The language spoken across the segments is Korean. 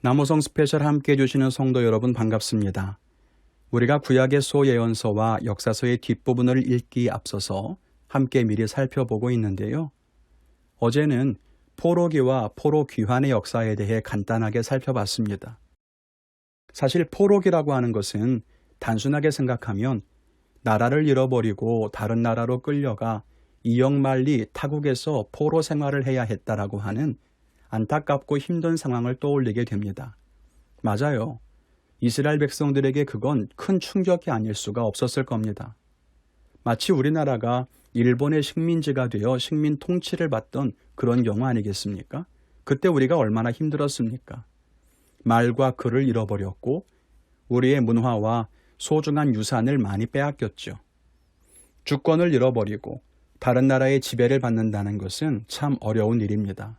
남호성 스페셜 함께 해주시는 성도 여러분 반갑습니다. 우리가 구약의 소예언서와 역사서의 뒷부분을 읽기에 앞서서 함께 미리 살펴보고 있는데요. 어제는 포로기와 포로귀환의 역사에 대해 간단하게 살펴봤습니다. 사실 포로기라고 하는 것은 단순하게 생각하면 나라를 잃어버리고 다른 나라로 끌려가 이역만리 타국에서 포로 생활을 해야 했다라고 하는 안타깝고 힘든 상황을 떠올리게 됩니다. 맞아요. 이스라엘 백성들에게 그건 큰 충격이 아닐 수가 없었을 겁니다. 마치 우리나라가 일본의 식민지가 되어 식민 통치를 받던 그런 경우 아니겠습니까? 그때 우리가 얼마나 힘들었습니까? 말과 글을 잃어버렸고 우리의 문화와 소중한 유산을 많이 빼앗겼죠. 주권을 잃어버리고 다른 나라의 지배를 받는다는 것은 참 어려운 일입니다.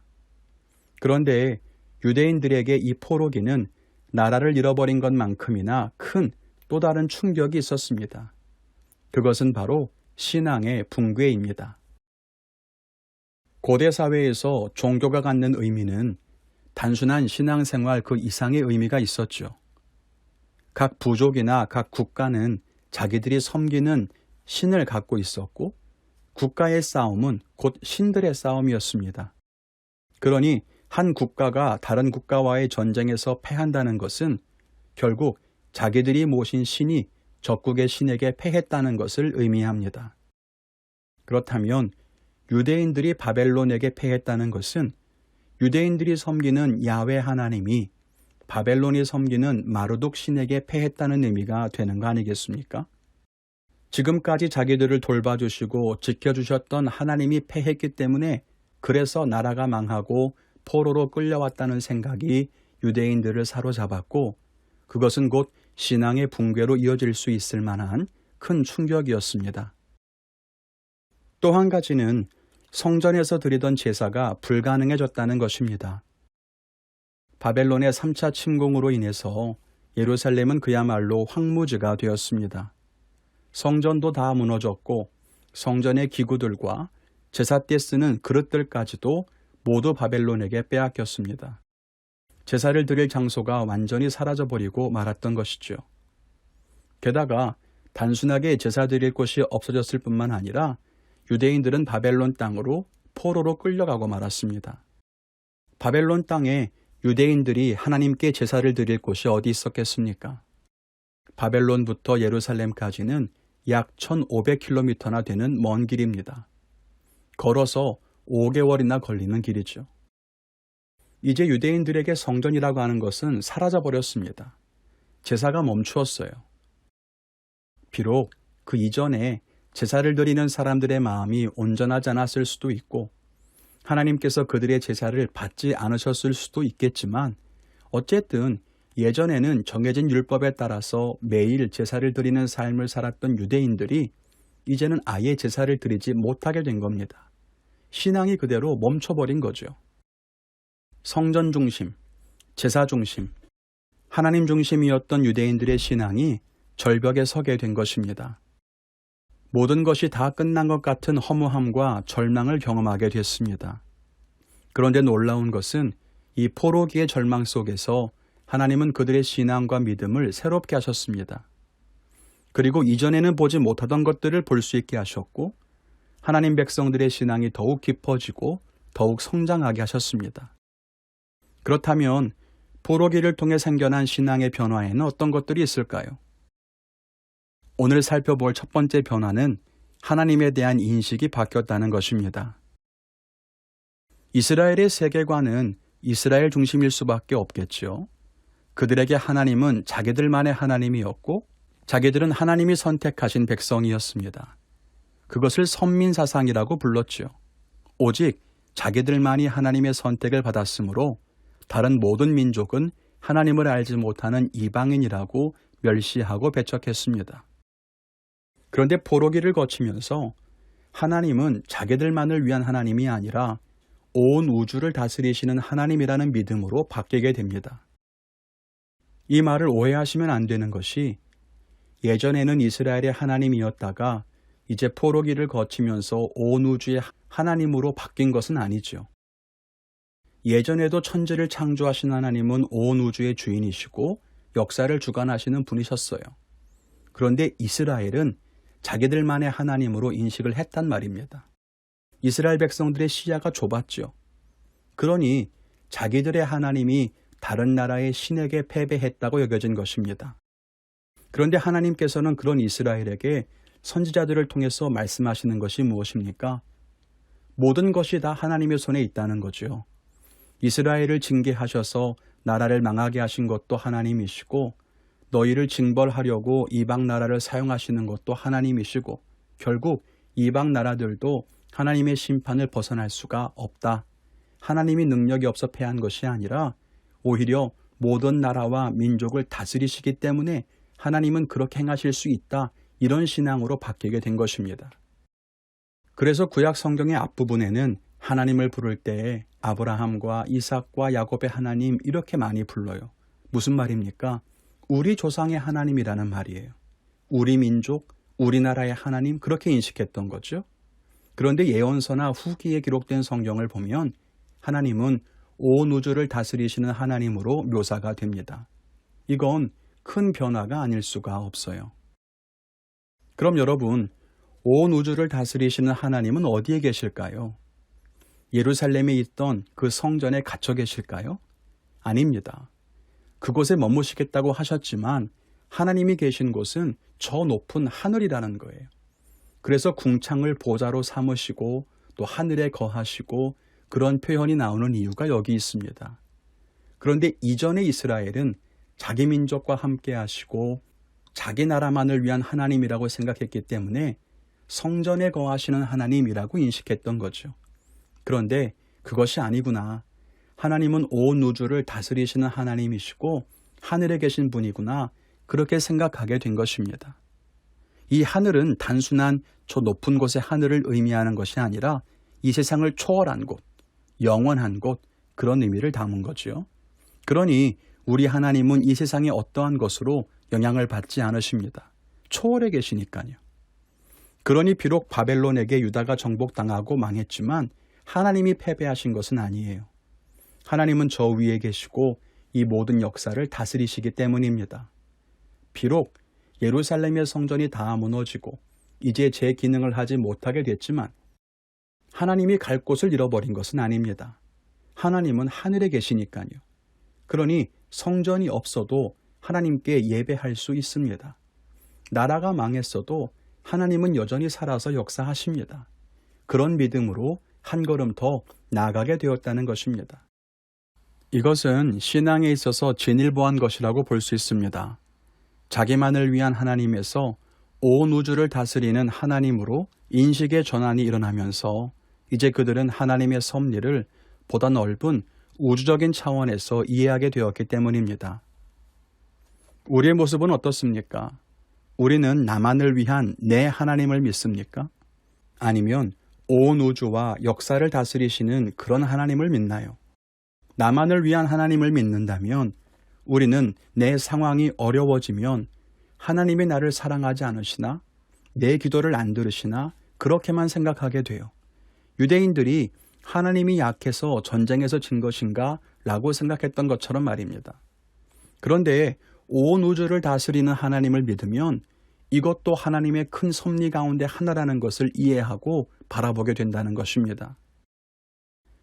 그런데 유대인들에게 이 포로기는 나라를 잃어버린 것만큼이나 큰 또 다른 충격이 있었습니다. 그것은 바로 신앙의 붕괴입니다. 고대 사회에서 종교가 갖는 의미는 단순한 신앙생활 그 이상의 의미가 있었죠. 각 부족이나 각 국가는 자기들이 섬기는 신을 갖고 있었고 국가의 싸움은 곧 신들의 싸움이었습니다. 그러니 한 국가가 다른 국가와의 전쟁에서 패한다는 것은 결국 자기들이 모신 신이 적국의 신에게 패했다는 것을 의미합니다. 그렇다면 유대인들이 바벨론에게 패했다는 것은 유대인들이 섬기는 야훼 하나님이 바벨론이 섬기는 마르둑 신에게 패했다는 의미가 되는 거 아니겠습니까? 지금까지 자기들을 돌봐주시고 지켜주셨던 하나님이 패했기 때문에 그래서 나라가 망하고 포로로 끌려왔다는 생각이 유대인들을 사로잡았고 그것은 곧 신앙의 붕괴로 이어질 수 있을 만한 큰 충격이었습니다. 또 한 가지는 성전에서 드리던 제사가 불가능해졌다는 것입니다. 바벨론의 3차 침공으로 인해서 예루살렘은 그야말로 황무지가 되었습니다. 성전도 다 무너졌고 성전의 기구들과 제사 때 쓰는 그릇들까지도 모두 바벨론에게 빼앗겼습니다. 제사를 드릴 장소가 완전히 사라져버리고 말았던 것이죠. 게다가 단순하게 제사 드릴 곳이 없어졌을 뿐만 아니라 유대인들은 바벨론 땅으로 포로로 끌려가고 말았습니다. 바벨론 땅에 유대인들이 하나님께 제사를 드릴 곳이 어디 있었겠습니까? 바벨론부터 예루살렘까지는 약 1500km나 되는 먼 길입니다. 걸어서 5개월이나 걸리는 길이죠. 이제 유대인들에게 성전이라고 하는 것은 사라져버렸습니다. 제사가 멈추었어요. 비록 그 이전에 제사를 드리는 사람들의 마음이 온전하지 않았을 수도 있고 하나님께서 그들의 제사를 받지 않으셨을 수도 있겠지만 어쨌든 예전에는 정해진 율법에 따라서 매일 제사를 드리는 삶을 살았던 유대인들이 이제는 아예 제사를 드리지 못하게 된 겁니다. 신앙이 그대로 멈춰버린 거죠. 성전 중심, 제사 중심, 하나님 중심이었던 유대인들의 신앙이 절벽에 서게 된 것입니다. 모든 것이 다 끝난 것 같은 허무함과 절망을 경험하게 됐습니다. 그런데 놀라운 것은 이 포로기의 절망 속에서 하나님은 그들의 신앙과 믿음을 새롭게 하셨습니다. 그리고 이전에는 보지 못하던 것들을 볼 수 있게 하셨고 하나님 백성들의 신앙이 더욱 깊어지고 더욱 성장하게 하셨습니다. 그렇다면 포로기를 통해 생겨난 신앙의 변화에는 어떤 것들이 있을까요? 오늘 살펴볼 첫 번째 변화는 하나님에 대한 인식이 바뀌었다는 것입니다. 이스라엘의 세계관은 이스라엘 중심일 수밖에 없겠죠. 그들에게 하나님은 자기들만의 하나님이었고 자기들은 하나님이 선택하신 백성이었습니다. 그것을 선민사상이라고 불렀죠. 오직 자기들만이 하나님의 선택을 받았으므로 다른 모든 민족은 하나님을 알지 못하는 이방인이라고 멸시하고 배척했습니다. 그런데 포로기를 거치면서 하나님은 자기들만을 위한 하나님이 아니라 온 우주를 다스리시는 하나님이라는 믿음으로 바뀌게 됩니다. 이 말을 오해하시면 안 되는 것이 예전에는 이스라엘의 하나님이었다가 이제 포로기를 거치면서 온 우주의 하나님으로 바뀐 것은 아니죠. 예전에도 천지를 창조하신 하나님은 온 우주의 주인이시고 역사를 주관하시는 분이셨어요. 그런데 이스라엘은 자기들만의 하나님으로 인식을 했단 말입니다. 이스라엘 백성들의 시야가 좁았죠. 그러니 자기들의 하나님이 다른 나라의 신에게 패배했다고 여겨진 것입니다. 그런데 하나님께서는 그런 이스라엘에게 선지자들을 통해서 말씀하시는 것이 무엇입니까? 모든 것이 다 하나님의 손에 있다는 거죠. 이스라엘을 징계하셔서 나라를 망하게 하신 것도 하나님이시고 너희를 징벌하려고 이방 나라를 사용하시는 것도 하나님이시고 결국 이방 나라들도 하나님의 심판을 벗어날 수가 없다. 하나님이 능력이 없어 패한 것이 아니라 오히려 모든 나라와 민족을 다스리시기 때문에 하나님은 그렇게 행하실 수 있다. 이런 신앙으로 바뀌게 된 것입니다. 그래서 구약 성경의 앞부분에는 하나님을 부를 때에 아브라함과 이삭과 야곱의 하나님 이렇게 많이 불러요. 무슨 말입니까? 우리 조상의 하나님이라는 말이에요. 우리 민족, 우리나라의 하나님 그렇게 인식했던 거죠. 그런데 예언서나 후기에 기록된 성경을 보면 하나님은 온 우주를 다스리시는 하나님으로 묘사가 됩니다. 이건 큰 변화가 아닐 수가 없어요. 그럼 여러분, 온 우주를 다스리시는 하나님은 어디에 계실까요? 예루살렘에 있던 그 성전에 갇혀 계실까요? 아닙니다. 그곳에 머무시겠다고 하셨지만 하나님이 계신 곳은 저 높은 하늘이라는 거예요. 그래서 궁창을 보좌로 삼으시고 또 하늘에 거하시고 그런 표현이 나오는 이유가 여기 있습니다. 그런데 이전의 이스라엘은 자기 민족과 함께 하시고 자기 나라만을 위한 하나님이라고 생각했기 때문에 성전에 거하시는 하나님이라고 인식했던 거죠. 그런데 그것이 아니구나. 하나님은 온 우주를 다스리시는 하나님이시고 하늘에 계신 분이구나. 그렇게 생각하게 된 것입니다. 이 하늘은 단순한 저 높은 곳의 하늘을 의미하는 것이 아니라 이 세상을 초월한 곳, 영원한 곳, 그런 의미를 담은 거죠. 그러니 우리 하나님은 이 세상의 어떠한 것으로 영향을 받지 않으십니다. 초월해 계시니까요. 그러니 비록 바벨론에게 유다가 정복당하고 망했지만 하나님이 패배하신 것은 아니에요. 하나님은 저 위에 계시고 이 모든 역사를 다스리시기 때문입니다. 비록 예루살렘의 성전이 다 무너지고 이제 제 기능을 하지 못하게 됐지만 하나님이 갈 곳을 잃어버린 것은 아닙니다. 하나님은 하늘에 계시니까요. 그러니 성전이 없어도 하나님께 예배할 수 있습니다. 나라가 망했어도 하나님은 여전히 살아서 역사하십니다. 그런 믿음으로 한 걸음 더 나아가게 되었다는 것입니다. 이것은 신앙에 있어서 진일보한 것이라고 볼 수 있습니다. 자기만을 위한 하나님에서 온 우주를 다스리는 하나님으로 인식의 전환이 일어나면서 이제 그들은 하나님의 섭리를 보다 넓은 우주적인 차원에서 이해하게 되었기 때문입니다. 우리의 모습은 어떻습니까? 우리는 나만을 위한 내 하나님을 믿습니까? 아니면 온 우주와 역사를 다스리시는 그런 하나님을 믿나요? 나만을 위한 하나님을 믿는다면 우리는 내 상황이 어려워지면 하나님이 나를 사랑하지 않으시나? 내 기도를 안 들으시나? 그렇게만 생각하게 돼요. 유대인들이 하나님이 약해서 전쟁에서 진 것인가? 라고 생각했던 것처럼 말입니다. 그런데 온 우주를 다스리는 하나님을 믿으면 이것도 하나님의 큰 섭리 가운데 하나라는 것을 이해하고 바라보게 된다는 것입니다.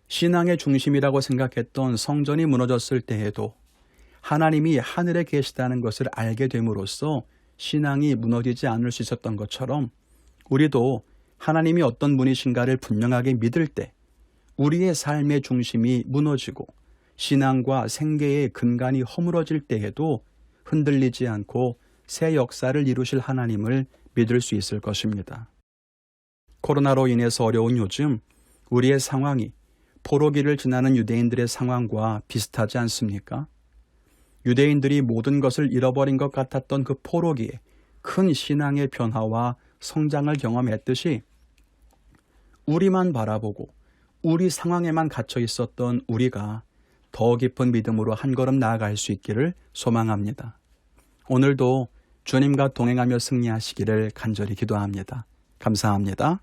신앙의 중심이라고 생각했던 성전이 무너졌을 때에도 하나님이 하늘에 계시다는 것을 알게 됨으로써 신앙이 무너지지 않을 수 있었던 것처럼 우리도 하나님이 어떤 분이신가를 분명하게 믿을 때 우리의 삶의 중심이 무너지고 신앙과 생계의 근간이 허물어질 때에도 흔들리지 않고 새 역사를 이루실 하나님을 믿을 수 있을 것입니다. 코로나로 인해서 어려운 요즘 우리의 상황이 포로기를 지나는 유대인들의 상황과 비슷하지 않습니까? 유대인들이 모든 것을 잃어버린 것 같았던 그 포로기에 큰 신앙의 변화와 성장을 경험했듯이 우리만 바라보고 우리 상황에만 갇혀 있었던 우리가 더 깊은 믿음으로 한 걸음 나아갈 수 있기를 소망합니다. 오늘도 주님과 동행하며 승리하시기를 간절히 기도합니다. 감사합니다.